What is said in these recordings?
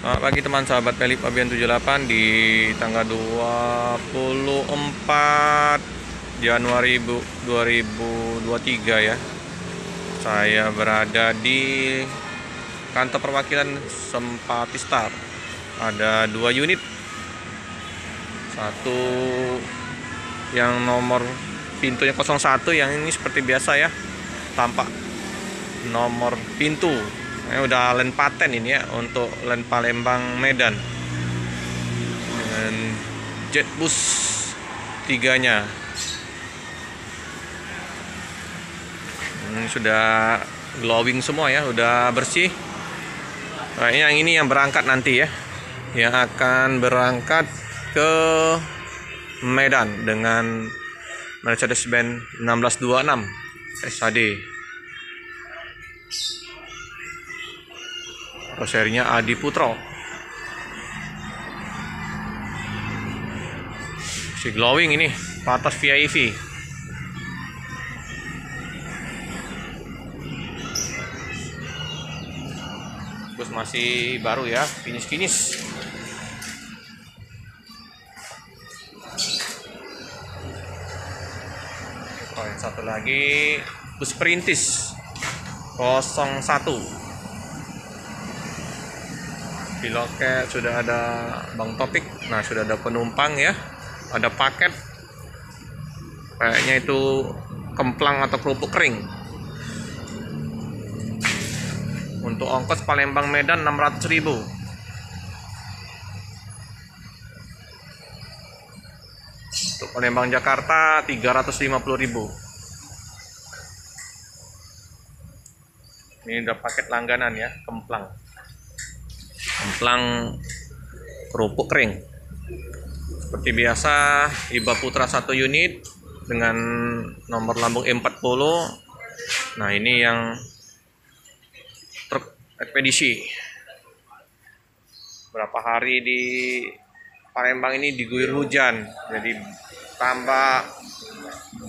Pagi teman sahabat Pelip Fabian 78 di tanggal 24 Januari 2023 ya. Saya berada di kantor perwakilan Sempatistar. Ada 2 unit. Satu yang nomor pintunya 01, yang ini seperti biasa ya. Tampak nomor pintu. Ini udah len paten ini ya, untuk len Palembang Medan dengan Jetbus 3-nya. Ini sudah glowing semua ya, udah bersih. Nah, yang ini yang berangkat nanti ya, yang akan berangkat ke Medan dengan Mercedes-Benz 1626 SHD. Serinya Adi Putro. Si glowing ini Patas VIV. Bus masih baru ya, finish. Oh, yang satu lagi bus Perintis 01. Di loket sudah ada Bang Topik. Nah, sudah ada penumpang ya, ada paket, kayaknya itu kemplang atau kerupuk kering. Untuk ongkos Palembang Medan 600.000. Untuk Palembang Jakarta 350.000. Ini udah paket langganan ya, kemplang kerupuk kering. Seperti biasa, Iba Putra 1 unit dengan nomor lambung E40. Nah, ini yang truk ekspedisi. Berapa hari di Palembang ini diguyur hujan, jadi tambah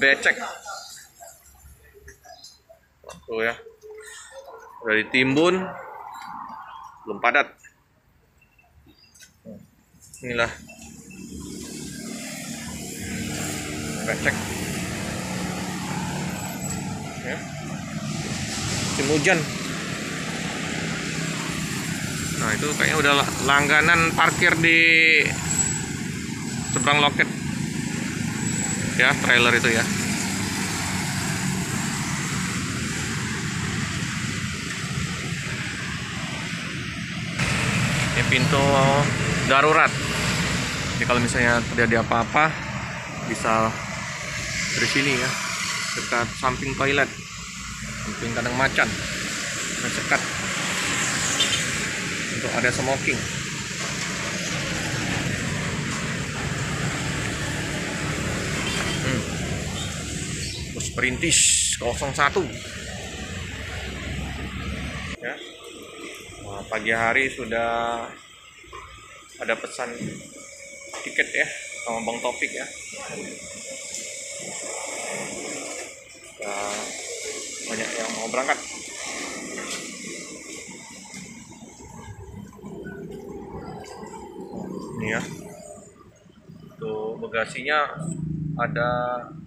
becek. Tuh ya, udah ditimbun, belum padat. Inilah becek ya, musim hujan. Nah, itu kayaknya udah langganan parkir di seberang loket ya, trailer itu ya. Ini pintu darurat. Jadi kalau misalnya terjadi apa-apa, bisa dari sini ya, dekat samping toilet, samping kandang macan, mencekat untuk ada smoking. Bus Perintis 01 ya. Nah, pagi hari sudah ada pesan tiket ya sama Bang Topik ya. Banyak yang mau berangkat. Ini ya, tuh bagasinya ada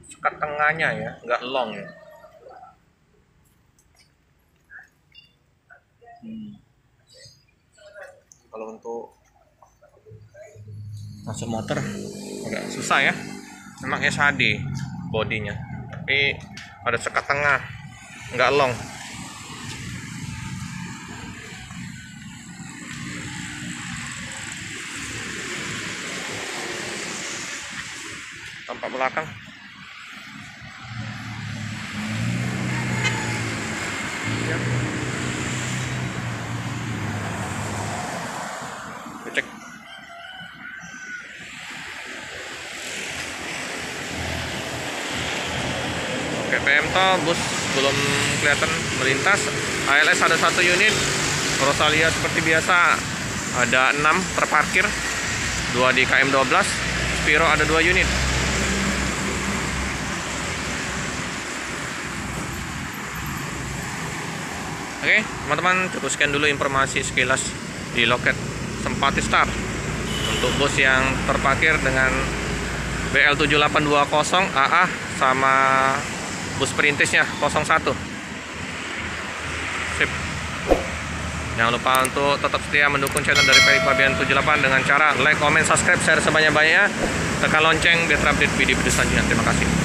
sekat tengahnya ya, nggak long ya. Kalau untuk masuk motor agak susah ya, memang SHD bodinya, tapi ada sekat tengah, nggak long. Tampak belakang ya. Cek. Oke, PM toh bus belum kelihatan melintas. ALS ada 1 unit. Rosalia seperti biasa ada 6 terparkir, 2 di KM12. Spiro ada 2 unit. Oke, teman-teman, cukup sekian dulu informasi sekilas di loket Sempati Star. Untuk bus yang terparkir dengan BL7820 AA sama bus perintisnya 01. Sip. Jangan lupa untuk tetap setia mendukung channel dari Ferry Fabian 78 dengan cara like, comment, subscribe, share sebanyak-banyaknya, tekan lonceng biar terupdate video-video selanjutnya. Terima kasih.